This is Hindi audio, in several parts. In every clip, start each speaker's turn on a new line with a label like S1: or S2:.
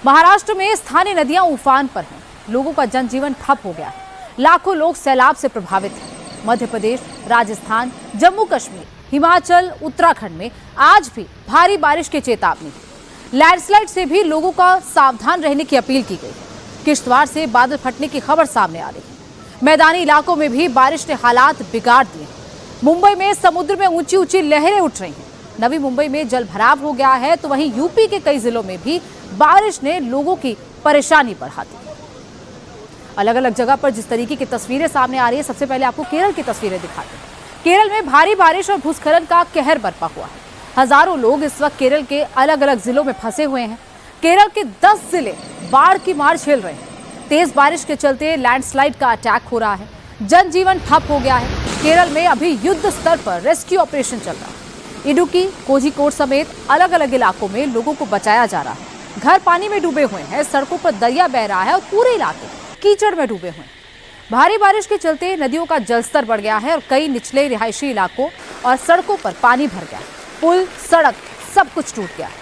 S1: महाराष्ट्र में स्थानीय नदियां उफान पर हैं। लोगों का जनजीवन ठप हो गया है। लाखों लोग सैलाब से प्रभावित हैं। मध्य प्रदेश, राजस्थान, जम्मू कश्मीर, हिमाचल, उत्तराखंड में आज भी भारी बारिश की चेतावनी है। लैंडस्लाइड से भी लोगों का सावधान रहने की अपील की गई है। किश्तवाड़ से बादल फटने की खबर सामने आ रही है। मैदानी इलाकों में भी बारिश ने हालात बिगाड़ दिए। मुंबई में समुद्र में ऊंची ऊंची लहरें उठ रही हैं। नवी मुंबई में जल भराव हो गया है, तो वहीं यूपी के कई जिलों में भी बारिश ने लोगों की परेशानी बढ़ा दी। अलग अलग जगह पर जिस तरीके की तस्वीरें सामने आ रही है, सबसे पहले आपको केरल की तस्वीरें दिखाते हैं। केरल में भारी बारिश और भूस्खलन का कहर बरपा हुआ है। हजारों लोग इस वक्त केरल के अलग अलग जिलों में फंसे हुए हैं। केरल के 10 जिले बाढ़ की मार झेल रहे हैं। तेज बारिश के चलते लैंडस्लाइड का अटैक हो रहा है। जनजीवन ठप हो गया है। केरल में अभी युद्ध स्तर पर रेस्क्यू ऑपरेशन चल रहा है। इडुक्की, कोझिकोड समेत अलग अलग इलाकों में लोगों को बचाया जा रहा है। घर पानी में डूबे हुए हैं, सड़कों पर दरिया बह रहा है और पूरे इलाके कीचड़ में डूबे हुए हैं। भारी बारिश के चलते नदियों का जलस्तर बढ़ गया है और कई निचले रिहायशी इलाकों और सड़कों पर पानी भर गया। पुल, सड़क, सब कुछ टूट गया है।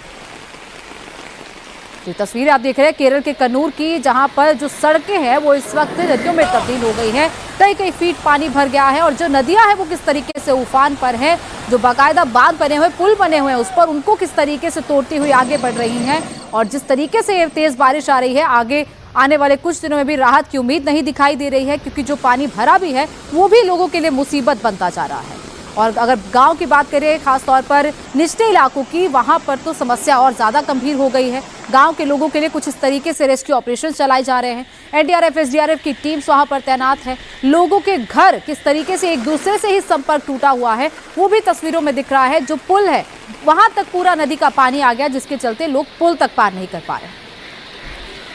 S1: ये तस्वीरें आप देख रहे हैं केरल के कन्नूर की, जहां पर जो सड़कें हैं वो इस वक्त नदियों में तब्दील हो गई हैं। कई फीट पानी भर गया है और जो नदियां हैं वो किस तरीके से उफान पर है। जो बाकायदा बांध बने हुए, पुल बने हुए हैं उस पर, उनको किस तरीके से तोड़ती हुई आगे बढ़ रही हैं। और जिस तरीके से ये तेज बारिश आ रही है, आगे आने वाले कुछ दिनों में भी राहत की उम्मीद नहीं दिखाई दे रही है, क्योंकि जो पानी भरा भी है वो भी लोगों के लिए मुसीबत बनता जा रहा है। और अगर गांव की बात करें, खासतौर पर निचले इलाकों की, वहां पर तो समस्या और ज़्यादा गंभीर हो गई है। गांव के लोगों के लिए कुछ इस तरीके से रेस्क्यू ऑपरेशन चलाए जा रहे हैं। एनडीआरएफ, एसडीआरएफ की टीम्स वहां पर तैनात है। लोगों के घर किस तरीके से एक दूसरे से ही संपर्क टूटा हुआ है वो भी तस्वीरों में दिख रहा है। जो पुल है वहां तक पूरा नदी का पानी आ गया, जिसके चलते लोग पुल तक पार नहीं कर पा रहे हैं।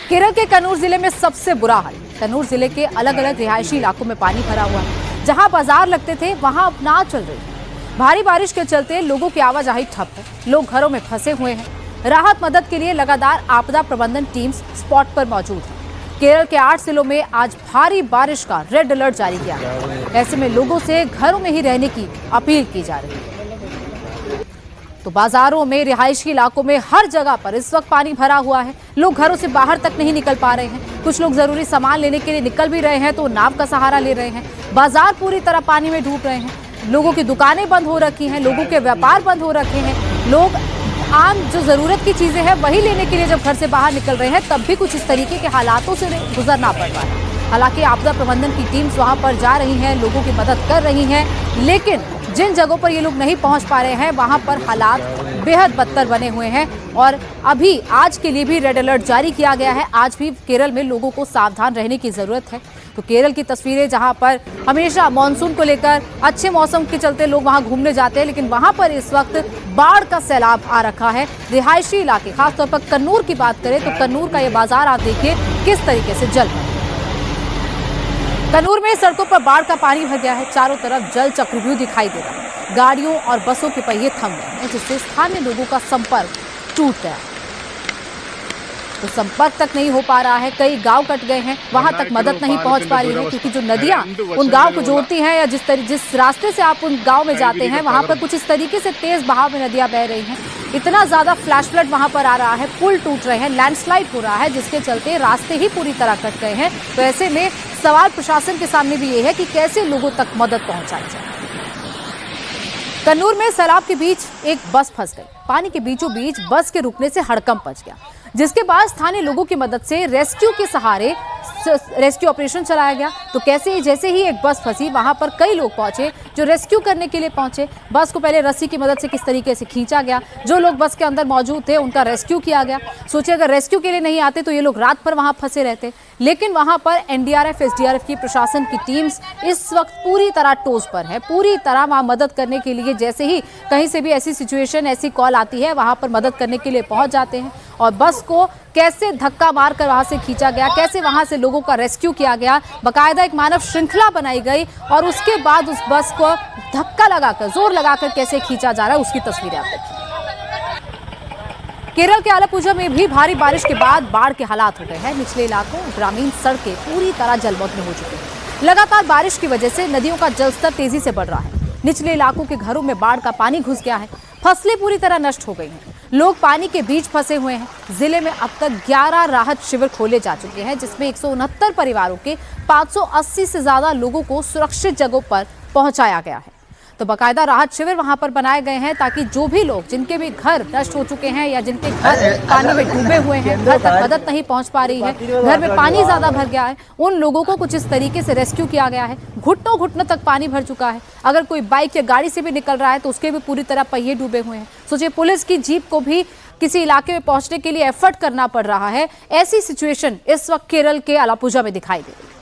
S1: केरल के कन्नूर जिले में सबसे बुरा हाल। कन्नूर जिले के अलग अलग रिहायशी इलाकों में पानी भरा हुआ है। जहां बाजार लगते थे वहां अब नाव चल रही है। भारी बारिश के चलते लोगों की आवाजाही ठप है। लोग घरों में फंसे हुए हैं। राहत मदद के लिए लगातार आपदा प्रबंधन टीम्स स्पॉट पर मौजूद है। केरल के 8 जिलों में आज भारी बारिश का रेड अलर्ट जारी किया गया। ऐसे में लोगों से घरों में ही रहने की अपील की जा रही है। तो बाजारों में, रिहायशी इलाकों में, हर जगह पर इस वक्त पानी भरा हुआ है। लोग घरों से बाहर तक नहीं निकल पा रहे हैं। कुछ लोग जरूरी सामान लेने के लिए निकल भी रहे हैं तो नाव का सहारा ले रहे हैं। बाजार पूरी तरह पानी में डूब रहे हैं। लोगों की दुकानें बंद हो रखी हैं, लोगों के व्यापार बंद हो रखे हैं। लोग आम जो जरूरत की चीजें हैं वही लेने के लिए जब घर से बाहर निकल रहे हैं, तब भी कुछ इस तरीके के हालातों से गुजरना पड़ रहा है। हालांकि आपदा प्रबंधन की टीम्स वहां पर जा रही हैं, लोगों की मदद कर रही हैं, लेकिन जिन जगहों पर ये लोग नहीं पहुंच पा रहे हैं वहां पर हालात बेहद बदतर बने हुए हैं। और अभी आज के लिए भी रेड अलर्ट जारी किया गया है। आज भी केरल में लोगों को सावधान रहने की जरूरत है। तो केरल की तस्वीरें, जहां पर हमेशा मानसून को लेकर अच्छे मौसम के चलते लोग वहां घूमने जाते हैं, लेकिन वहां पर इस वक्त बाढ़ का सैलाब आ रखा है। रिहायशी इलाके, खासतौर पर कन्नूर की बात करें तो कन्नूर का ये बाजार आप देखिए किस तरीके से जल गया। कन्नूर में सड़कों पर बाढ़ का पानी भर गया है। चारों तरफ जल चक्रव्यूह दिखाई दे रहा है। गाड़ियों और बसों के पहिए थम गए हैं, जिससे स्थानीय लोगों का संपर्क टूट गया। तो संपर्क तक नहीं हो पा रहा है। कई गांव कट गए हैं, वहां तक मदद नहीं पहुंच पा रही है, क्योंकि जो नदियां उन गांव को जोड़ती हैं, या जिस रास्ते से आप उन गांव में जाते हैं वहां पर कुछ इस तरीके से तेज बहाव में नदियां बह रही हैं। इतना ज्यादा फ्लैश फ्लड वहां पर आ रहा है, पुल टूट रहे हैं, लैंडस्लाइड हो रहा है, जिसके चलते रास्ते ही पूरी तरह कट गए हैं। तो ऐसे में सवाल प्रशासन के सामने भी ये है कि कैसे लोगों तक मदद पहुंचाई जाए। कन्नूर में सैलाब के बीच एक बस फंस गई। पानी के बीचों बीच बस के रुकने से हड़कंप मच गया, जिसके बाद स्थानीय लोगों की मदद से रेस्क्यू के सहारे रेस्क्यू ऑपरेशन चलाया गया। तो कैसे, जैसे ही एक बस फंसी, वहां पर कई लोग पहुंचे जो रेस्क्यू करने के लिए पहुंचे। बस को पहले रस्सी की मदद से किस तरीके से खींचा गया। जो लोग बस के अंदर मौजूद थे उनका रेस्क्यू किया गया। सोचिए, अगर रेस्क्यू के लिए नहीं आते तो ये लोग रात भर वहां फंसे रहते। लेकिन वहां पर एनडीआरएफ, एसडीआरएफ की, प्रशासन की टीम्स इस वक्त पूरी तरह टोज पर है, पूरी तरह वहां मदद करने के लिए। जैसे ही कहीं से भी ऐसी सिचुएशन, ऐसी कॉल आती है, वहां पर मदद करने के लिए पहुंच जाते हैं। और बस को कैसे धक्का मारकर वहां से खींचा गया, कैसे वहां से लोगों का रेस्क्यू किया गया, बाकायदा एक मानव श्रृंखला बनाई गई और उसके बाद उस बस को धक्का लगाकर, जोर लगाकर कैसे खींचा जा रहा है, उसकी तस्वीरें आप देखिए। केरल के आलपुझा में भी भारी बारिश के बाद बाढ़ के हालात हो गए हैं। निचले इलाकों, ग्रामीण सड़कें पूरी तरह जलमग्न हो चुकी हैं। लगातार बारिश की वजह से नदियों का जलस्तर तेजी से बढ़ रहा है। निचले इलाकों के घरों में बाढ़ का पानी घुस गया है। फसलें पूरी तरह नष्ट हो गई हैं। लोग पानी के बीच फंसे हुए हैं। जिले में अब तक 11 राहत शिविर खोले जा चुके हैं, जिसमें 169 परिवारों के 580 से ज्यादा लोगों को सुरक्षित जगहों पर पहुंचाया गया है। तो बाकायदा राहत शिविर वहां पर बनाए गए हैं ताकि जो भी लोग जिनके भी घर नष्ट हो चुके हैं या जिनके घर पानी में डूबे हुए हैं, घर तक मदद नहीं पहुंच पा रही है, घर में पानी ज्यादा भर गया है, उन लोगों को कुछ इस तरीके से रेस्क्यू किया गया है। घुटनों घुटनों तक पानी भर चुका है। अगर कोई बाइक या गाड़ी से भी निकल रहा है तो उसके भी पूरी तरह पहिए डूबे हुए हैं। सोचिए, पुलिस की जीप को भी किसी इलाके में पहुंचने के लिए एफर्ट करना पड़ रहा है। ऐसी सिचुएशन इस वक्त केरल के अलापुझा में दिखाई दे रही है।